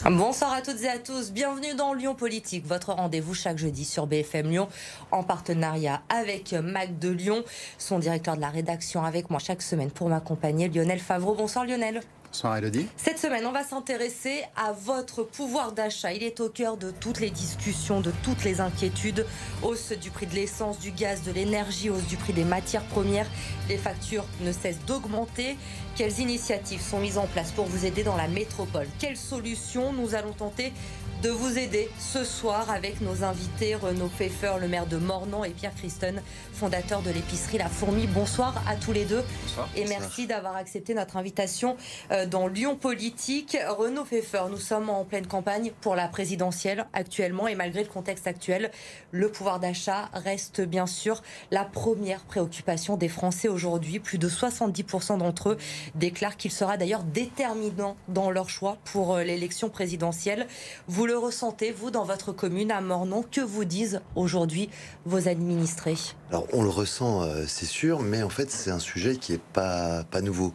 Bonsoir à toutes et à tous, bienvenue dans Lyon Politique, votre rendez-vous chaque jeudi sur BFM Lyon, en partenariat avec Mac de Lyon, son directeur de la rédaction avec moi chaque semaine pour m'accompagner, Lionel Favreau. Bonsoir Lionel. Bonsoir Elodie. Cette semaine, on va s'intéresser à votre pouvoir d'achat. Il est au cœur de toutes les discussions, de toutes les inquiétudes. Hausse du prix de l'essence, du gaz, de l'énergie, hausse du prix des matières premières. Les factures ne cessent d'augmenter. Quelles initiatives sont mises en place pour vous aider dans la métropole? Quelles solutions nous allons tenter de vous aider ce soir avec nos invités Renaud Pfeffer, le maire de Mornan, et Pierre Christen, fondateur de l'épicerie La Fourmi. Bonsoir à tous les deux. Bonsoir. Et merci d'avoir accepté notre invitation dans Lyon Politique. Renaud Pfeffer, nous sommes en pleine campagne pour la présidentielle actuellement et malgré le contexte actuel, le pouvoir d'achat reste bien sûr la première préoccupation des Français aujourd'hui. Plus de 70% d'entre eux déclarent qu'il sera d'ailleurs déterminant dans leur choix pour l'élection présidentielle. Vous le ressentez, vous, dans votre commune à Mornan? Que vous disent aujourd'hui vos administrés? Alors, on le ressent, c'est sûr, mais en fait, c'est un sujet qui n'est pas nouveau.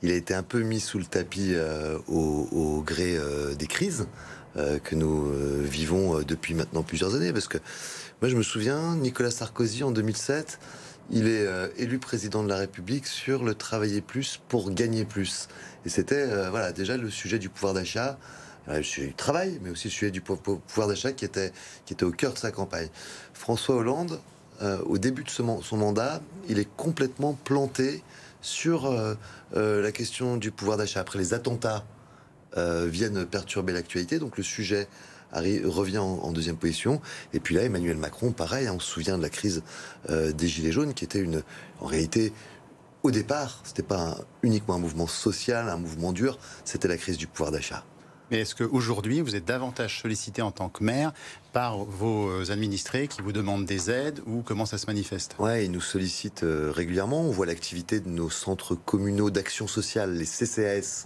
Il a été un peu mis sous le tapis au gré des crises que nous vivons depuis maintenant plusieurs années. Parce que moi, je me souviens, Nicolas Sarkozy, en 2007, il est élu président de la République sur le travailler plus pour gagner plus. Et c'était voilà, déjà le sujet du pouvoir d'achat. Le sujet du travail, mais aussi le sujet du pouvoir d'achat qui était au cœur de sa campagne. François Hollande, au début de son mandat, il est complètement planté sur la question du pouvoir d'achat. Après, les attentats viennent perturber l'actualité, donc le sujet revient en deuxième position. Et puis là, Emmanuel Macron, pareil, on se souvient de la crise des Gilets jaunes, qui était en réalité, au départ, c'était pas uniquement un mouvement social, un mouvement dur, c'était la crise du pouvoir d'achat. Mais est-ce qu'aujourd'hui, vous êtes davantage sollicité en tant que maire par vos administrés qui vous demandent des aides ou comment ça se manifeste? Ouais, ils nous sollicitent régulièrement. On voit l'activité de nos centres communaux d'action sociale, les CCAS,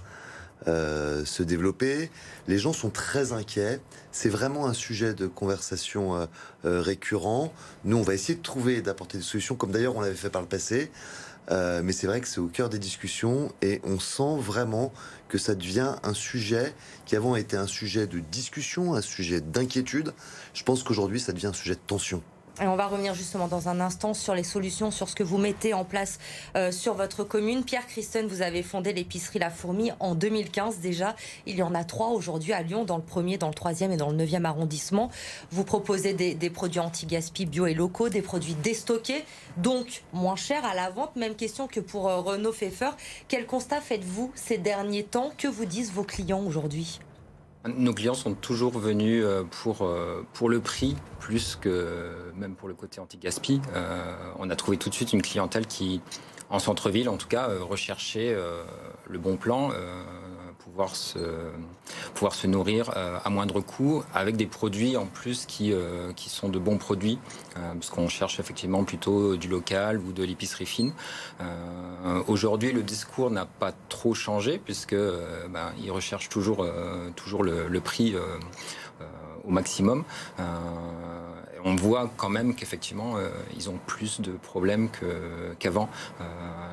se développer. Les gens sont très inquiets. C'est vraiment un sujet de conversation récurrent. Nous, on va essayer de trouver et d'apporter des solutions, comme d'ailleurs on l'avait fait par le passé. Mais c'est vrai que c'est au cœur des discussions et on sent vraiment que ça devient un sujet qui avant était un sujet de discussion, un sujet d'inquiétude. Je pense qu'aujourd'hui, ça devient un sujet de tension. Et on va revenir justement dans un instant sur les solutions, sur ce que vous mettez en place sur votre commune. Pierre Christen, vous avez fondé l'épicerie La Fourmi en 2015 déjà. Il y en a 3 aujourd'hui à Lyon, dans le 1er, dans le 3e et dans le 9e arrondissement. Vous proposez des produits anti-gaspi bio et locaux, des produits déstockés, donc moins chers à la vente. Même question que pour Renaud Pfeffer. Quel constat faites-vous ces derniers temps? Que vous disent vos clients aujourd'hui? Nos clients sont toujours venus pour le prix, plus que même pour le côté anti-gaspi. On a trouvé tout de suite une clientèle qui, en centre-ville en tout cas, recherchait le bon plan, pouvoir se nourrir à moindre coût, avec des produits en plus qui sont de bons produits, parce qu'on cherche effectivement plutôt du local ou de l'épicerie fine. Aujourd'hui, le discours n'a pas trop changé, puisque ils recherchent toujours le prix au maximum. On voit quand même qu'effectivement, ils ont plus de problèmes qu'avant.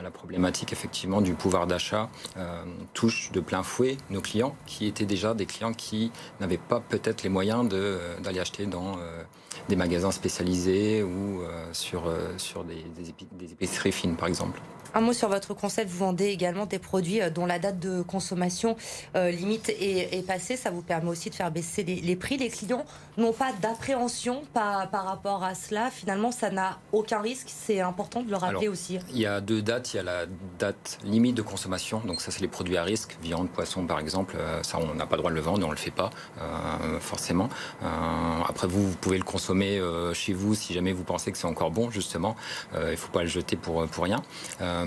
La problématique effectivement du pouvoir d'achat touche de plein fouet nos clients, qui étaient déjà des clients qui n'avaient pas peut-être les moyens d'aller acheter dans des magasins spécialisés ou sur des épiceries fines, par exemple. Un mot sur votre concept, vous vendez également des produits dont la date de consommation limite est passée. Ça vous permet aussi de faire baisser les prix. Les clients n'ont pas d'appréhension par rapport à cela. Finalement, ça n'a aucun risque. C'est important de le rappeler. Alors, aussi. Il y a 2 dates. Il y a la date limite de consommation. Donc ça, c'est les produits à risque. Viande, poisson, par exemple. Ça, on n'a pas le droit de le vendre. On ne le fait pas, forcément. Après, vous pouvez le consommer chez vous si jamais vous pensez que c'est encore bon, justement. Il ne faut pas le jeter pour rien.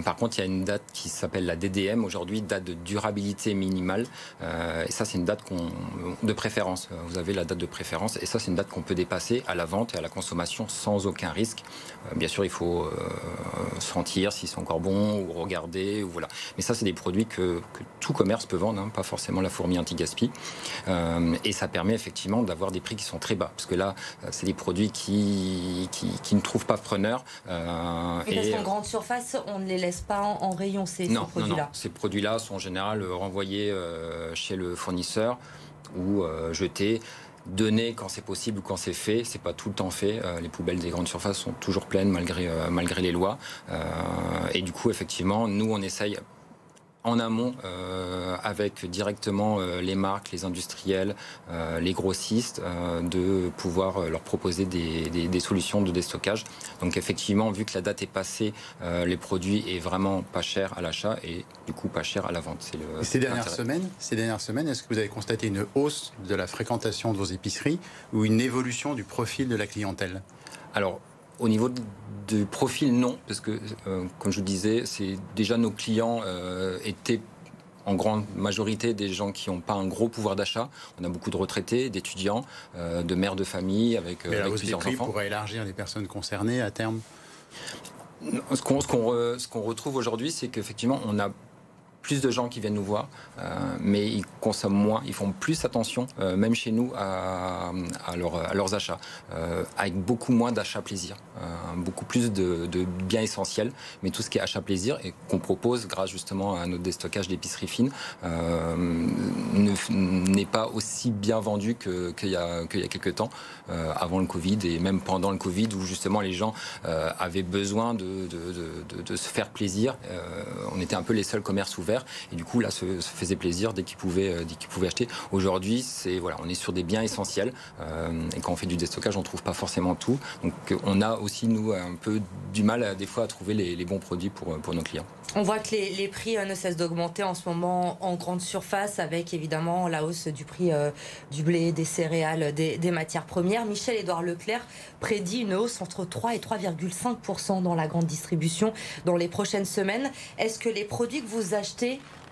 Par contre, il y a une date qui s'appelle la DDM aujourd'hui, date de durabilité minimale. Et ça, c'est une date de préférence. Vous avez la date de préférence. Et ça, c'est une date qu'on peut dépasser à la vente vente et à la consommation sans aucun risque. Bien sûr, il faut sentir s'ils sont encore bons ou regarder. Ou voilà. Mais ça, c'est des produits que tout commerce peut vendre, hein, pas forcément la fourmi anti-gaspi. Et ça permet effectivement d'avoir des prix qui sont très bas. Parce que là, c'est des produits qui ne trouvent pas preneur. Et parce qu'en grande surface, on ne les laisse pas en rayon, ces produits-là. Non. Ces produits-là sont en général renvoyés chez le fournisseur ou jetés. Donner quand c'est possible ou quand c'est fait, c'est pas tout le temps fait. Les poubelles des grandes surfaces sont toujours pleines malgré les lois. Et du coup, effectivement, nous on essaye en amont avec directement les marques, les industriels, les grossistes, de pouvoir leur proposer des solutions de déstockage. Donc effectivement, vu que la date est passée, les produits est vraiment pas cher à l'achat et du coup pas cher à la vente. Ces dernières semaines, est-ce que vous avez constaté une hausse de la fréquentation de vos épiceries ou une évolution du profil de la clientèle ? Alors, au niveau du profil, non, parce que, comme je vous disais, c'est déjà nos clients étaient en grande majorité des gens qui n'ont pas un gros pouvoir d'achat. On a beaucoup de retraités, d'étudiants, de mères de famille avec plusieurs enfants. Pourrait élargir les personnes concernées à terme ? Ce qu'on retrouve aujourd'hui, c'est qu'effectivement, on a plus de gens qui viennent nous voir, mais ils consomment moins, ils font plus attention, même chez nous, à leurs achats, avec beaucoup moins d'achats plaisir, beaucoup plus de biens essentiels, mais tout ce qui est achat plaisir et qu'on propose grâce justement à notre déstockage d'épicerie fine n'est pas aussi bien vendu qu'il y a quelques temps, avant le Covid et même pendant le Covid, où justement les gens avaient besoin de se faire plaisir. On était un peu les seuls commerces ouverts. Et du coup, là, se faisait plaisir dès qu'ils pouvaient acheter. Aujourd'hui, on est sur des biens essentiels. Et quand on fait du déstockage, on ne trouve pas forcément tout. Donc, on a aussi, nous, un peu du mal, des fois, à trouver les bons produits pour nos clients. On voit que les prix ne cessent d'augmenter en ce moment en grande surface, avec évidemment la hausse du prix du blé, des céréales, des matières premières. Michel-Édouard Leclerc prédit une hausse entre 3 et 3,5% dans la grande distribution dans les prochaines semaines. Est-ce que les produits que vous achetez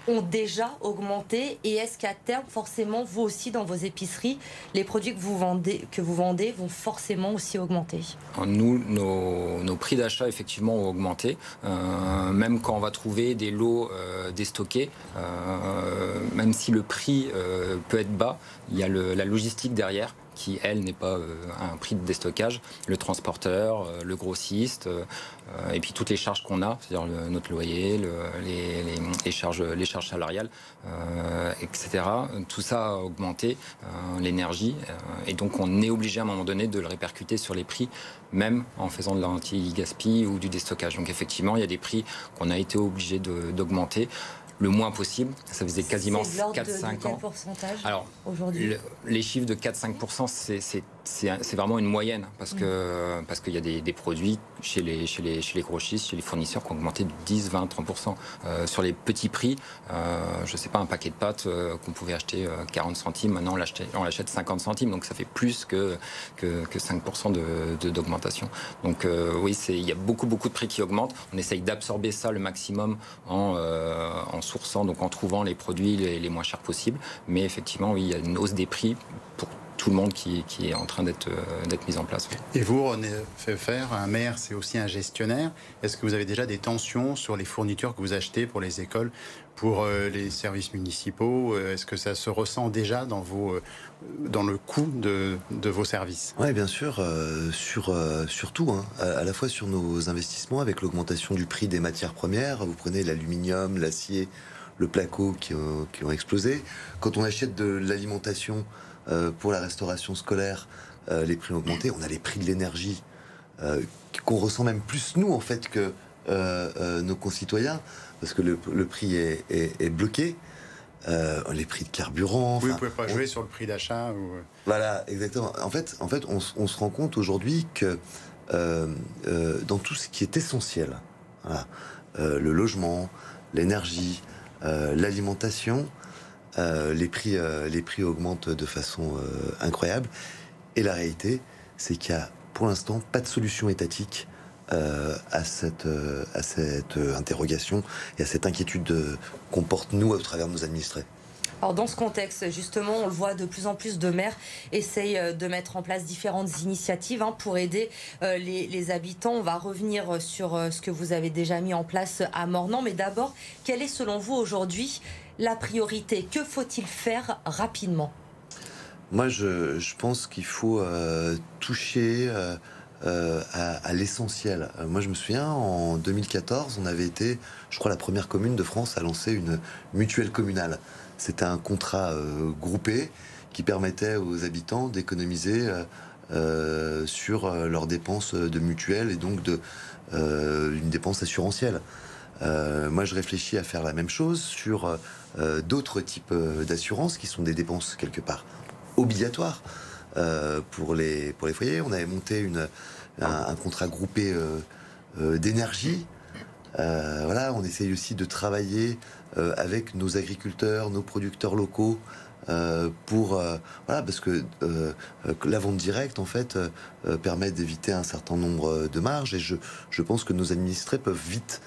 ont déjà augmenté et est-ce qu'à terme, forcément, vous aussi dans vos épiceries, les produits que vous vendez vont forcément aussi augmenter ? Nous, nos prix d'achat effectivement ont augmenté, même quand on va trouver des lots déstockés, même si le prix peut être bas, il y a la logistique derrière qui, elle, n'est pas un prix de déstockage, le transporteur, le grossiste, et puis toutes les charges qu'on a, c'est-à-dire notre loyer, les charges salariales, etc. Tout ça a augmenté, l'énergie, et donc on est obligé à un moment donné de le répercuter sur les prix, même en faisant de l'anti-gaspi ou du déstockage. Donc effectivement, il y a des prix qu'on a été obligé d'augmenter. Le moins possible, ça faisait quasiment 4-5 ans. Alors, aujourd'hui, les chiffres de 4-5%, c'est vraiment une moyenne, parce qu'il y a des produits chez les grossistes, chez les fournisseurs qui ont augmenté de 10, 20, 30%. Sur les petits prix, je ne sais pas, un paquet de pâtes qu'on pouvait acheter 40 centimes, maintenant on l'achète 50 centimes, donc ça fait plus que 5% d'augmentation. Donc oui, il y a beaucoup de prix qui augmentent. On essaye d'absorber ça le maximum en sourçant, donc en trouvant les produits les moins chers possibles. Mais effectivement, oui, il y a une hausse des prix pour tout le monde qui est en train d'être mis en place. Et vous, René Pfeffer, un maire, c'est aussi un gestionnaire. Est-ce que vous avez déjà des tensions sur les fournitures que vous achetez pour les écoles, pour les services municipaux? Est-ce que ça se ressent déjà dans le coût de vos services? Oui, bien sûr, surtout, à la fois sur nos investissements avec l'augmentation du prix des matières premières. Vous prenez l'aluminium, l'acier, le placo qui ont explosé. Quand on achète de l'alimentation pour la restauration scolaire, les prix ont augmenté. On a les prix de l'énergie qu'on ressent même plus nous en fait que nos concitoyens, parce que le prix est bloqué. Les prix de carburant. Oui, vous ne pouvez pas jouer sur le prix d'achat. Voilà, exactement. En fait, on se rend compte aujourd'hui que dans tout ce qui est essentiel, voilà, le logement, l'énergie, l'alimentation, les prix augmentent de façon incroyable. Et la réalité, c'est qu'il n'y a pour l'instant pas de solution étatique à cette interrogation et à cette inquiétude qu'on porte nous au travers de nos administrés. Alors dans ce contexte, justement, on le voit, de plus en plus de maires essayent de mettre en place différentes initiatives pour aider les habitants. On va revenir sur ce que vous avez déjà mis en place à Mornan. Mais d'abord, quelle est selon vous aujourd'hui la priorité? Que faut-il faire rapidement? Moi, je pense qu'il faut toucher à l'essentiel. Moi, je me souviens, en 2014, on avait été, je crois, la première commune de France à lancer une mutuelle communale. C'était un contrat groupé qui permettait aux habitants d'économiser sur leurs dépenses de mutuelle et donc une dépense assurantielle. Moi, je réfléchis à faire la même chose sur d'autres types d'assurances qui sont des dépenses quelque part obligatoires pour les foyers. On avait monté un contrat groupé d'énergie. Voilà, on essaye aussi de travailler avec nos agriculteurs, nos producteurs locaux, voilà, parce que la vente directe en fait permet d'éviter un certain nombre de marges, et je pense que nos administrés peuvent vite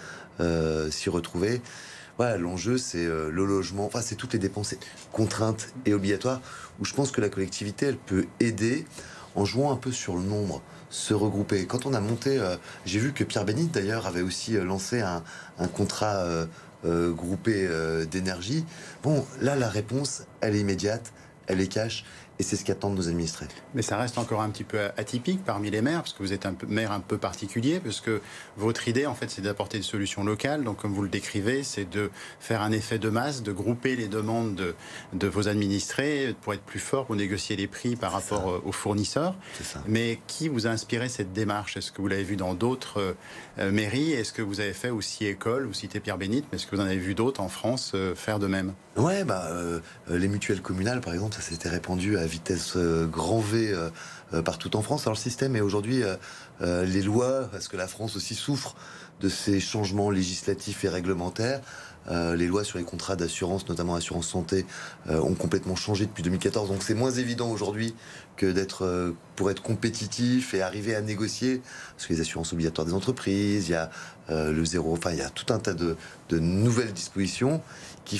s'y retrouver. Voilà, l'enjeu c'est le logement, enfin c'est toutes les dépenses contraintes et obligatoires où je pense que la collectivité elle peut aider en jouant un peu sur le nombre, se regrouper. Quand on a monté, j'ai vu que Pierre Bénite d'ailleurs avait aussi lancé un contrat groupé d'énergie. Bon, là la réponse elle est immédiate, elle est cash. Et c'est ce qu'attendent nos administrés. Mais ça reste encore un petit peu atypique parmi les maires, parce que vous êtes un maire un peu particulier, parce que votre idée, en fait, c'est d'apporter des solutions locales. Donc, comme vous le décrivez, c'est de faire un effet de masse, de grouper les demandes de vos administrés pour être plus fort, pour négocier les prix par rapport aux fournisseurs. Mais qui vous a inspiré cette démarche? Est-ce que vous l'avez vu dans d'autres mairies? Est-ce que vous avez fait aussi école? Vous citez Pierre Bénite, mais est-ce que vous en avez vu d'autres en France faire de même? Ouais, les mutuelles communales, par exemple, ça s'était répandu à vitesse grand V partout en France. Alors le système est aujourd'hui, les lois, parce que la France aussi souffre de ces changements législatifs et réglementaires. Les lois sur les contrats d'assurance, notamment assurance santé, ont complètement changé depuis 2014. Donc c'est moins évident aujourd'hui que pour être compétitif et arriver à négocier. Parce que les assurances obligatoires des entreprises, il y a le zéro, enfin il y a tout un tas de nouvelles dispositions qui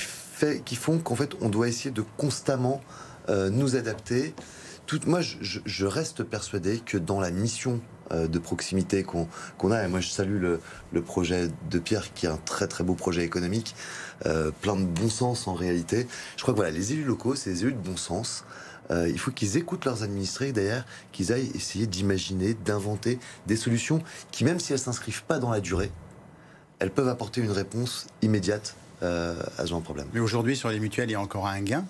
font qu'en fait on doit essayer de constamment nous adapter. Moi je reste persuadé que dans la mission de proximité qu'on a, et moi je salue le projet de Pierre qui est un très très beau projet économique, plein de bon sens en réalité. Je crois que voilà, les élus locaux, c'est des élus de bon sens. Il faut qu'ils écoutent leurs administrés et d'ailleurs qu'ils aillent essayer d'imaginer, d'inventer des solutions qui, même si elles s'inscrivent pas dans la durée, elles peuvent apporter une réponse immédiate à ce genre de problème. Mais aujourd'hui, sur les mutuelles, il y a encore un gain?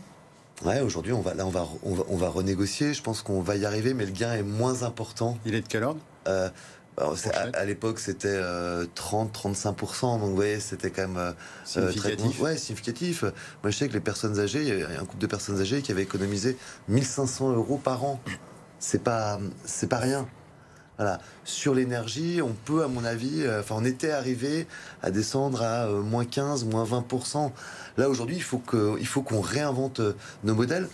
Ouais, aujourd'hui, on va renégocier. Je pense qu'on va y arriver, mais le gain est moins important. Il est de quel ordre? À l'époque, c'était 30-35%. Donc, vous voyez, c'était quand même significatif. Ouais, significatif. Moi, je sais que les personnes âgées, il y a un couple de personnes âgées qui avaient économisé 1 500 € par an. C'est pas rien. Voilà. Sur l'énergie, on peut, à mon avis, on était arrivé à descendre à moins 15, moins 20%. Là, aujourd'hui, il faut qu'on réinvente nos modèles.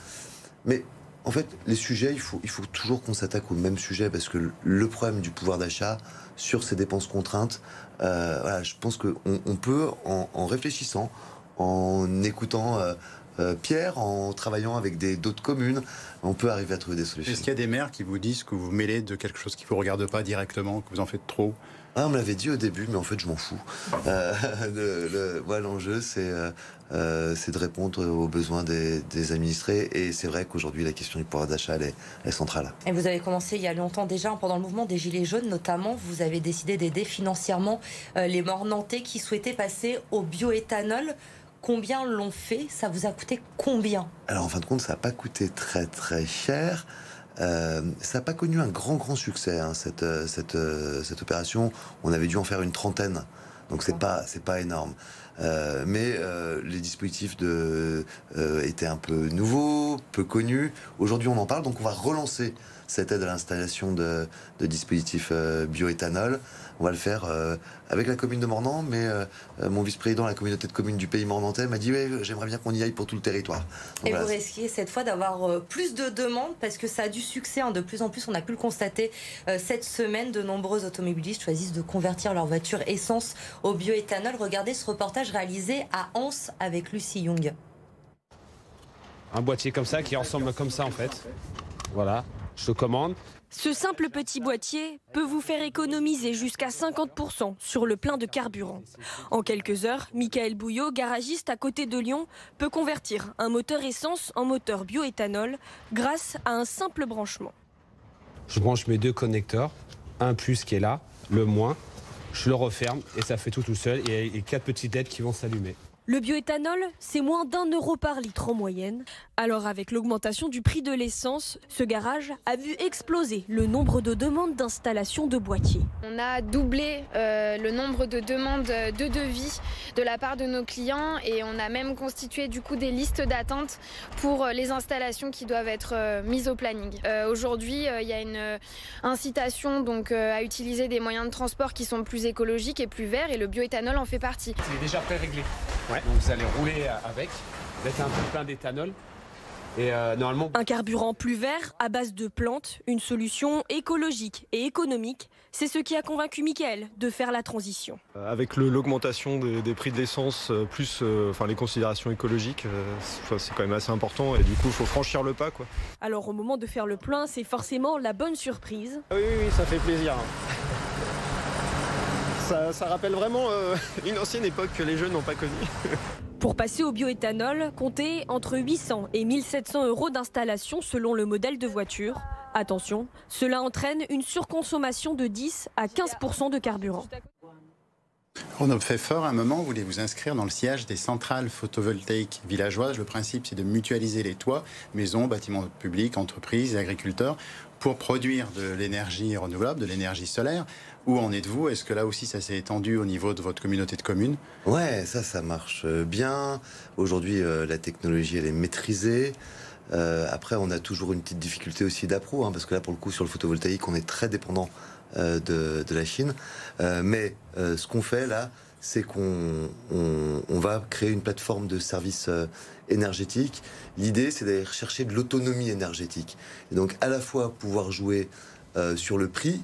Mais en fait, les sujets, il faut toujours qu'on s'attaque au même sujet, parce que le problème du pouvoir d'achat sur ces dépenses contraintes, voilà, je pense qu'on peut, en réfléchissant, en écoutant Pierre, en travaillant avec d'autres communes, on peut arriver à trouver des solutions. Est-ce qu'il y a des maires qui vous disent que vous mêlez de quelque chose qui ne vous regarde pas directement, que vous en faites trop? On me l'avait dit au début, mais en fait, je m'en fous. L'enjeu, c'est de répondre aux besoins des administrés. Et c'est vrai qu'aujourd'hui, la question du pouvoir d'achat, elle est centrale. Et vous avez commencé il y a longtemps déjà, pendant le mouvement des Gilets jaunes notamment, vous avez décidé d'aider financièrement les Mornantais qui souhaitaient passer au bioéthanol. Combien l'ont fait? Ça vous a coûté combien? Alors, en fin de compte, ça n'a pas coûté très très cher. Ça n'a pas connu un grand succès, hein, cette opération. On avait dû en faire une 30aine, donc c'est pas énorme. Mais les dispositifs étaient un peu nouveaux, peu connus. Aujourd'hui, on en parle, donc on va relancer cette aide à l'installation de dispositifs bioéthanol. On va le faire avec la commune de Mornan, mais mon vice-président de la communauté de communes du pays mornantais m'a dit ouais, j'aimerais bien qu'on y aille pour tout le territoire. Donc, et voilà. Vous risquez cette fois d'avoir plus de demandes, parce que ça a du succès, hein. De plus en plus, on a pu le constater cette semaine, de nombreux automobilistes choisissent de convertir leur voiture essence au bioéthanol. Regardez ce reportage réalisé à Anse avec Lucie Young. Un boîtier comme ça qui ressemble comme ça en fait. Voilà, je le commande. Ce simple petit boîtier peut vous faire économiser jusqu'à 50% sur le plein de carburant. En quelques heures, Michael Bouillot, garagiste à côté de Lyon, peut convertir un moteur essence en moteur bioéthanol grâce à un simple branchement. Je branche mes 2 connecteurs, un plus qui est là, le moins, je le referme et ça fait tout seul et 4 petites LED qui vont s'allumer. Le bioéthanol, c'est moins d'1 € par litre en moyenne. Alors avec l'augmentation du prix de l'essence, ce garage a vu exploser le nombre de demandes d'installation de boîtiers. On a doublé le nombre de demandes de devis de la part de nos clients et on a même constitué du coup des listes d'attente pour les installations qui doivent être mises au planning. Aujourd'hui, il y a une incitation donc, à utiliser des moyens de transport qui sont plus écologiques et plus verts et le bioéthanol en fait partie. C'est déjà pré-réglé. Ouais. Donc vous allez rouler avec, mettre un peu plein d'éthanol. Et normalement... Un carburant plus vert à base de plantes, une solution écologique et économique, c'est ce qui a convaincu Michael de faire la transition. Avec l'augmentation des prix de l'essence, plus les considérations écologiques, c'est quand même assez important et du coup il faut franchir le pas, quoi. Alors au moment de faire le plein, c'est forcément la bonne surprise. Oui, ça fait plaisir. Ça rappelle vraiment une ancienne époque que les jeunes n'ont pas connue. Pour passer au bioéthanol, comptez entre 800 et 1700 € d'installation selon le modèle de voiture. Attention, cela entraîne une surconsommation de 10 à 15% de carburant. Renaud Pfeffer, à un moment, vous voulez vous inscrire dans le sillage des centrales photovoltaïques villageoises. Le principe, c'est de mutualiser les toits, maisons, bâtiments publics, entreprises et agriculteurs pour produire de l'énergie renouvelable, de l'énergie solaire. Où en êtes-vous? Est-ce que là aussi, ça s'est étendu au niveau de votre communauté de communes? Ouais, ça marche bien. Aujourd'hui, la technologie, elle est maîtrisée. Après, on a toujours une petite difficulté aussi d'appro, parce que là, pour le coup, sur le photovoltaïque, on est très dépendant de la Chine. Mais ce qu'on fait là, c'est qu'on va créer une plateforme de services énergétiques. L'idée, c'est d'aller chercher de l'autonomie énergétique. Et donc, à la fois pouvoir jouer sur le prix,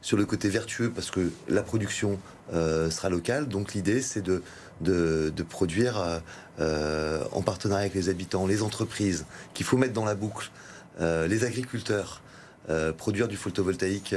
sur le côté vertueux, parce que la production sera locale. Donc, l'idée, c'est de produire en partenariat avec les habitants, les entreprises, qu'il faut mettre dans la boucle, les agriculteurs, produire du photovoltaïque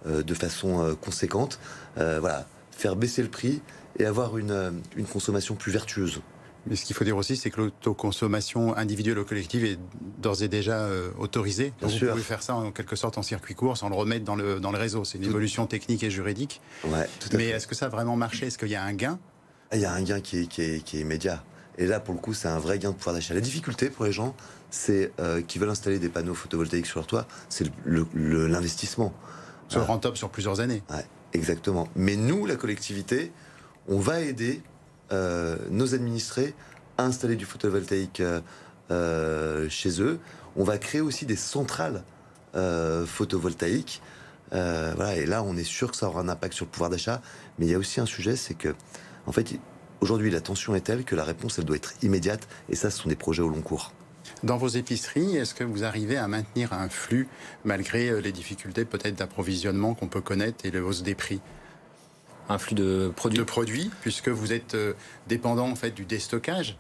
de façon conséquente, voilà, faire baisser le prix et avoir une consommation plus vertueuse. Mais ce qu'il faut dire aussi, c'est que l'autoconsommation individuelle ou collective est d'ores et déjà autorisée. Donc vous pouvez faire ça en quelque sorte en circuit court sans le remettre dans le réseau. C'est une évolution technique et juridique. Ouais, tout à fait. Mais est-ce que ça a vraiment marché? Est-ce qu'il y a un gain? Il y a un gain qui est immédiat. Et là, pour le coup, c'est un vrai gain de pouvoir d'achat. La difficulté pour les gens, c'est qui veulent installer des panneaux photovoltaïques sur leur toit, c'est l'investissement. Se rentable sur plusieurs années. Ouais, exactement. Mais nous, la collectivité, on va aider nos administrés à installer du photovoltaïque chez eux. On va créer aussi des centrales photovoltaïques. Voilà, et là, on est sûr que ça aura un impact sur le pouvoir d'achat. Mais il y a aussi un sujet, c'est que, en fait, aujourd'hui, la tension est telle que la réponse, elle doit être immédiate. Et ça, ce sont des projets au long cours. Dans vos épiceries, est-ce que vous arrivez à maintenir un flux malgré les difficultés peut-être d'approvisionnement qu'on peut connaître et la hausse des prix? Un flux de produits. De produits, puisque vous êtes dépendant en fait du déstockage.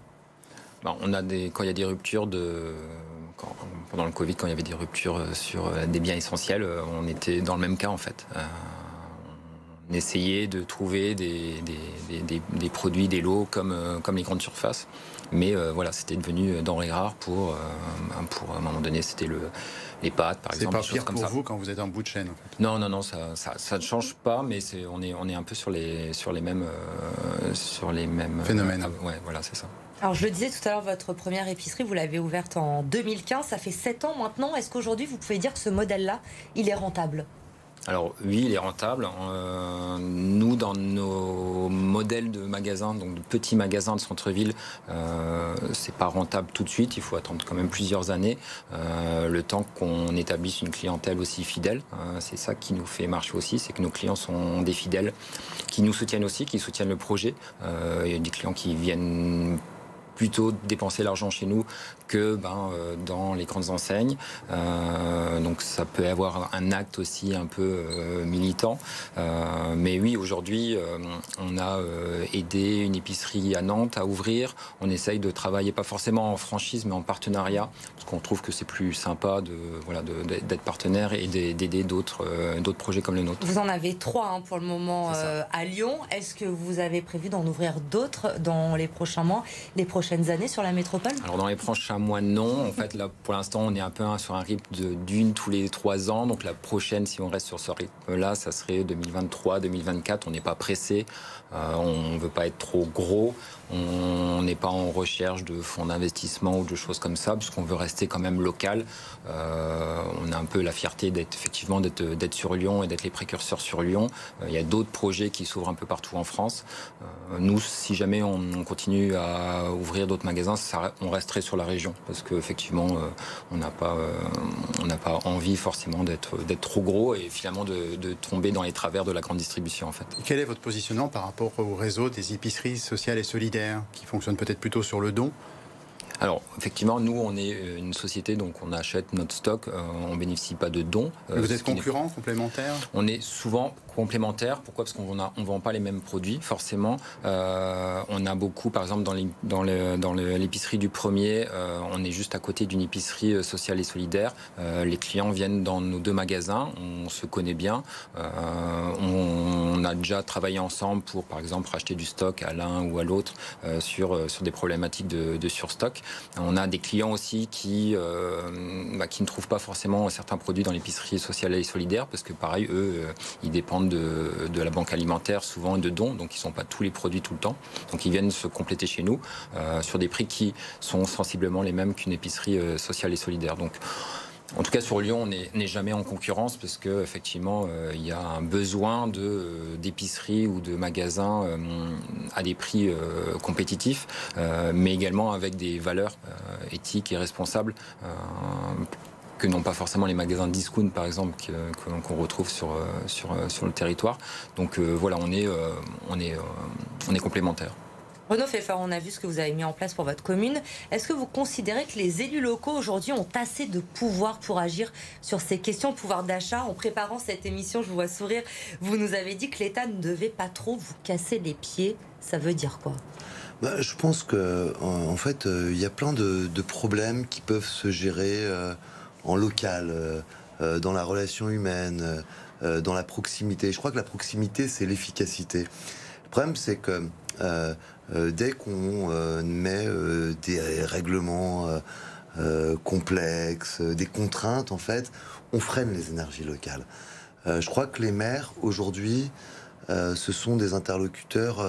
On a quand il y a des ruptures pendant le Covid, quand il y avait des ruptures sur des biens essentiels, on était dans le même cas en fait. On essayait de trouver des produits, des lots comme les grandes surfaces. Mais voilà, c'était devenu denrée rare pour à un moment donné, c'était les pâtes, par exemple. C'est pas pire pour vous quand vous êtes en bout de chaîne, en fait. Non, ça ne change pas, mais on est un peu sur les mêmes phénomènes. Ouais, voilà, c'est ça. Alors je le disais tout à l'heure, votre première épicerie, vous l'avez ouverte en 2015, ça fait 7 ans maintenant. Est-ce qu'aujourd'hui, vous pouvez dire que ce modèle-là, il est rentable? Alors oui, il est rentable. Nous, dans nos modèles de magasins, donc de petits magasins de centre-ville, c'est pas rentable tout de suite. Il faut attendre quand même plusieurs années, le temps qu'on établisse une clientèle aussi fidèle. C'est ça qui nous fait marcher aussi, c'est que nos clients sont des fidèles, qui nous soutiennent aussi, qui soutiennent le projet. Il y a des clients qui viennent plutôt dépenser l'argent chez nous que dans les grandes enseignes. Donc ça peut avoir un acte aussi un peu militant. Mais oui, aujourd'hui, on a aidé une épicerie à Nantes à ouvrir. On essaye de travailler pas forcément en franchise, mais en partenariat, parce qu'on trouve que c'est plus sympa d'être partenaire et d'aider d'autres projets comme le nôtre. Vous en avez 3 pour le moment à Lyon. Est-ce que vous avez prévu d'en ouvrir d'autres dans les prochains mois, les prochaines années sur la métropole? Alors dans les prochains mois, non. En fait, là, pour l'instant, on est un peu sur un rythme d'une tous les 3 ans. Donc la prochaine, si on reste sur ce rythme-là, ça serait 2023, 2024. On n'est pas pressé. On ne veut pas être trop gros. On n'est pas en recherche de fonds d'investissement ou de choses comme ça, puisqu'on veut rester quand même local. On a un peu la fierté d'être sur Lyon et d'être les précurseurs sur Lyon. Il y a d'autres projets qui s'ouvrent un peu partout en France. Nous, si jamais on continue à ouvrir d'autres magasins, on resterait sur la région, parce qu'effectivement, on n'a pas envie forcément d'être trop gros et finalement de tomber dans les travers de la grande distribution, en fait. Quel est votre positionnement par rapport au réseau des épiceries sociales et solidaires, qui fonctionne peut-être plutôt sur le don? Alors, effectivement, nous, on est une société, donc on achète notre stock, on ne bénéficie pas de dons. Vous êtes concurrents, complémentaires? On est souvent complémentaires. Pourquoi? Parce qu'on ne vend pas les mêmes produits, forcément. On a beaucoup, par exemple, dans l'épicerie du premier, on est juste à côté d'une épicerie sociale et solidaire. Les clients viennent dans nos 2 magasins, on se connaît bien. On a déjà travaillé ensemble pour, par exemple, racheter du stock à l'un ou à l'autre sur des problématiques de surstock. On a des clients aussi qui ne trouvent pas forcément certains produits dans l'épicerie sociale et solidaire, parce que pareil, eux, ils dépendent de la banque alimentaire souvent et de dons, donc ils ne sont pas tous les produits tout le temps. Donc ils viennent se compléter chez nous sur des prix qui sont sensiblement les mêmes qu'une épicerie sociale et solidaire. Donc en tout cas, sur Lyon, on n'est jamais en concurrence, parce qu'effectivement, il y a un besoin d'épicerie ou de magasins à des prix compétitifs, mais également avec des valeurs éthiques et responsables que n'ont pas forcément les magasins discount, par exemple, qu'on retrouve sur le territoire. Donc voilà, on est complémentaires. Renaud Pfeffer, on a vu ce que vous avez mis en place pour votre commune. Est-ce que vous considérez que les élus locaux aujourd'hui ont assez de pouvoir pour agir sur ces questions de pouvoir d'achat? En préparant cette émission, je vous vois sourire, vous nous avez dit que l'État ne devait pas trop vous casser les pieds. Ça veut dire quoi? Je pense qu'en fait, il y a plein de problèmes qui peuvent se gérer en local, dans la relation humaine, dans la proximité. Je crois que la proximité, c'est l'efficacité. Le problème, c'est que dès qu'on met des règlements complexes, des contraintes, en fait, on freine les énergies locales. Je crois que les maires, aujourd'hui, ce sont des interlocuteurs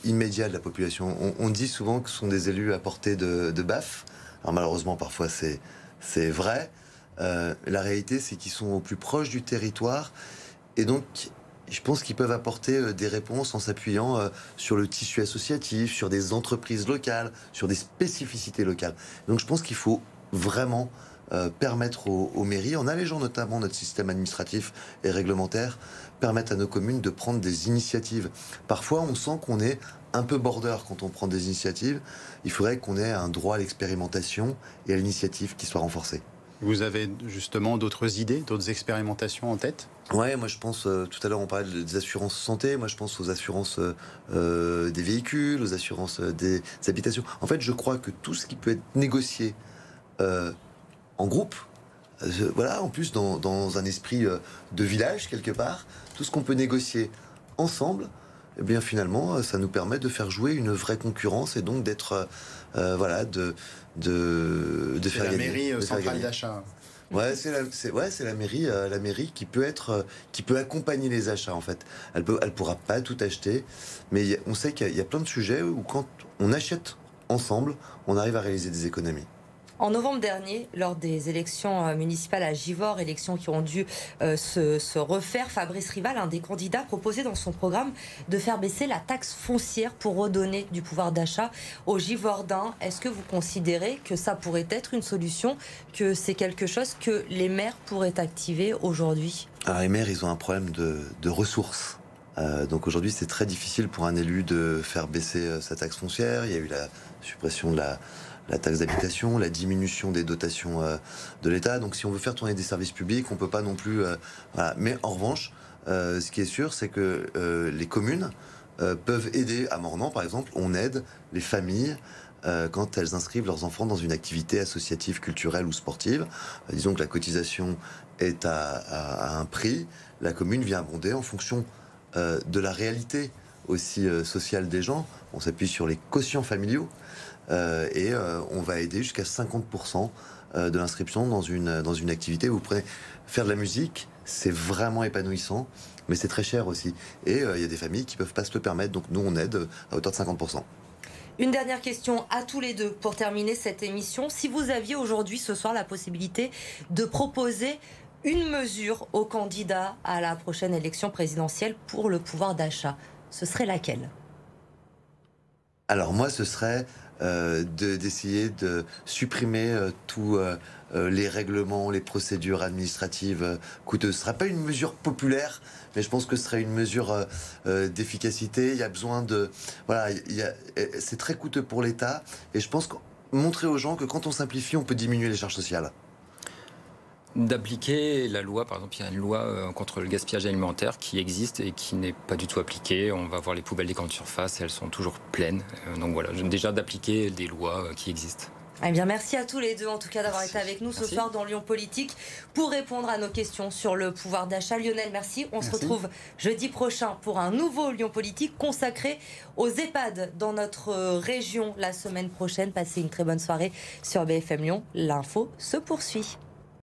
immédiats de la population. On dit souvent que ce sont des élus à portée de baffe. Alors malheureusement, parfois, c'est vrai. La réalité, c'est qu'ils sont au plus proche du territoire. Et donc, je pense qu'ils peuvent apporter des réponses en s'appuyant sur le tissu associatif, sur des entreprises locales, sur des spécificités locales. Donc je pense qu'il faut vraiment permettre aux mairies, en allégeant notamment notre système administratif et réglementaire, permettre à nos communes de prendre des initiatives. Parfois, on sent qu'on est un peu border quand on prend des initiatives. Il faudrait qu'on ait un droit à l'expérimentation et à l'initiative qui soit renforcé. Vous avez justement d'autres idées, d'autres expérimentations en tête? Ouais, moi je pense, tout à l'heure on parlait des assurances santé, moi je pense aux assurances des véhicules, aux assurances des habitations. En fait, je crois que tout ce qui peut être négocié en groupe, en plus dans un esprit de village quelque part, tout ce qu'on peut négocier ensemble, eh bien finalement ça nous permet de faire jouer une vraie concurrence et donc d'être de faire la gagner, mairie centrale d'achat. Ouais, c'est la mairie qui peut accompagner les achats en fait. Elle pourra pas tout acheter, mais on sait qu'il y a plein de sujets où quand on achète ensemble, on arrive à réaliser des économies. En novembre dernier, lors des élections municipales à Givors, élections qui ont dû se refaire, Fabrice Rival, un des candidats, proposait dans son programme de faire baisser la taxe foncière pour redonner du pouvoir d'achat aux Givordains. Est-ce que vous considérez que ça pourrait être une solution, que c'est quelque chose que les maires pourraient activer aujourd'hui? Alors les maires, ils ont un problème de ressources. Donc aujourd'hui, c'est très difficile pour un élu de faire baisser sa taxe foncière. Il y a eu la suppression de la taxe d'habitation, la diminution des dotations de l'État. Donc si on veut faire tourner des services publics, on ne peut pas non plus... voilà. Mais en revanche, ce qui est sûr, c'est que les communes peuvent aider. À Mornan, par exemple, on aide les familles quand elles inscrivent leurs enfants dans une activité associative, culturelle ou sportive. Disons que la cotisation est à un prix, la commune vient abonder en fonction de la réalité aussi sociale des gens. On s'appuie sur les quotients familiaux et on va aider jusqu'à 50% de l'inscription dans une activité. Vous prenez faire de la musique, c'est vraiment épanouissant, mais c'est très cher aussi. Et il y a des familles qui ne peuvent pas se le permettre, donc nous on aide à hauteur de 50%. Une dernière question à tous les deux pour terminer cette émission. Si vous aviez aujourd'hui, ce soir, la possibilité de proposer une mesure aux candidats à la prochaine élection présidentielle pour le pouvoir d'achat, ce serait laquelle? Alors moi, ce serait d'essayer de supprimer tous les règlements, les procédures administratives coûteuses. Ce ne sera pas une mesure populaire, mais je pense que ce serait une mesure d'efficacité. Il y a besoin de... Voilà, c'est très coûteux pour l'État, et je pense que montrer aux gens que quand on simplifie, on peut diminuer les charges sociales. D'appliquer la loi, par exemple, il y a une loi contre le gaspillage alimentaire qui existe et qui n'est pas du tout appliquée. On va voir les poubelles des grandes surfaces, elles sont toujours pleines. Donc voilà, déjà d'appliquer des lois qui existent. Eh bien, merci à tous les deux, en tout cas, d'avoir été avec nous ce soir dans Lyon Politique pour répondre à nos questions sur le pouvoir d'achat. Lionel, merci. On se retrouve jeudi prochain pour un nouveau Lyon Politique consacré aux EHPAD dans notre région la semaine prochaine. Passez une très bonne soirée sur BFM Lyon. L'info se poursuit.